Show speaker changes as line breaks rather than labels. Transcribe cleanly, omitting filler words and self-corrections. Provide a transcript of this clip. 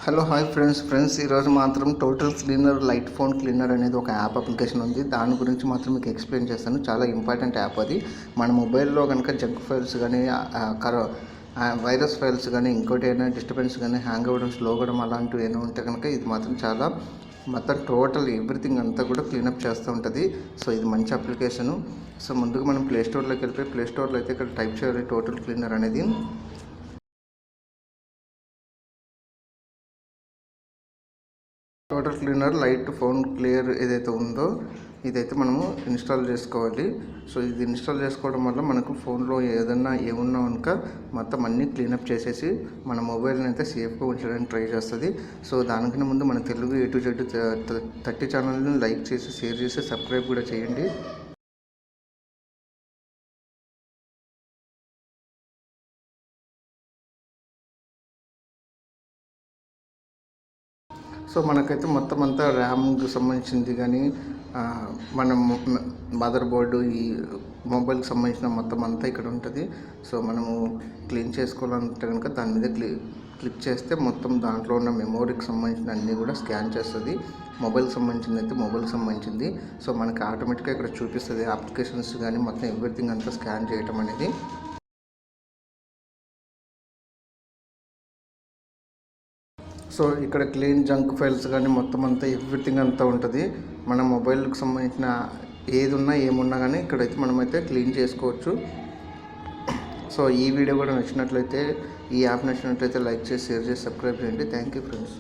Hello hi friends ఈరోజు మాత్రం total cleaner light phone cleaner అనేది ఒక యాప్ అప్లికేషన్ ఉంది. దాని గురించి మాత్రం మీకు ఎక్స్ప్లెయిన్ చేస్తాను. చాలా ఇంపార్టెంట్ యాప్ అది. మన మొబైల్లో కనుక జంక్ ఫైల్స్ కానీ వైరస్ ఫైల్స్ కానీ ఇంకోటి ఏదైనా డిస్టర్బెన్స్ కానీ హ్యాంగ్ అవ్వడం స్లో అవ్వడం అలాంటివి ఏమైనా ఉంటే కనుక ఇది మాత్రం చాలా మొత్తం టోటల్ ఎవ్రీథింగ్ అంతా కూడా క్లీనప్ చేస్తూ ఉంటుంది. సో ఇది మంచి అప్లికేషను. సో ముందుగా మనం ప్లేస్టోర్లోకి వెళ్ళిపోయి ప్లేస్టోర్లో అయితే ఇక్కడ టైప్ చేయాలి టోటల్ క్లీనర్ అనేది. Total cleaner light phone clear ఏదైతే ఉందో ఇదైతే మనము ఇన్స్టాల్ చేసుకోవాలి. సో ఇది ఇన్స్టాల్ చేసుకోవడం వల్ల మనకు ఫోన్లో ఏమున్నా కనుక మొత్తం అన్నీ క్లీనప్ చేసేసి మన మొబైల్ని అయితే సేఫ్గా ఉంచడానికి ట్రై చేస్తుంది. సో దానికన్నా ముందు మన తెలుగు A to Z 30 ఛానల్ని లైక్ చేసి షేర్ చేసి సబ్స్క్రైబ్ కూడా చేయండి. సో మనకైతే మొత్తం అంతా ర్యామ్కి సంబంధించింది కానీ మనం మదర్ బోర్డు ఈ మొబైల్కి సంబంధించిన మొత్తం అంతా ఇక్కడ ఉంటుంది. సో మనము క్లీన్ చేసుకోవాలంటే కనుక దాని మీద క్లిక్ చేస్తే మొత్తం దాంట్లో ఉన్న మెమోరీకి సంబంధించిన అన్నీ కూడా స్కాన్ చేస్తుంది. మొబైల్కి సంబంధించింది అయితే మొబైల్కి సంబంధించింది. సో మనకి ఆటోమేటిక్గా ఇక్కడ చూపిస్తుంది అప్లికేషన్స్ కానీ మొత్తం ఎవ్రీథింగ్ అంతా స్కాన్ చేయటం అనేది. సో ఇక్కడ క్లీన్ జంక్ ఫైల్స్ కానీ మొత్తం అంతా ఎవ్రీథింగ్ అంతా ఉంటుంది. మన మొబైల్కి సంబంధించిన ఏమున్నా కానీ ఇక్కడైతే మనమైతే క్లీన్ చేసుకోవచ్చు. సో ఈ వీడియో కూడా నచ్చినట్లయితే ఈ యాప్ నచ్చినట్లయితే లైక్ చేసి షేర్ చేసి సబ్స్క్రైబ్ చేయండి. Thank you friends.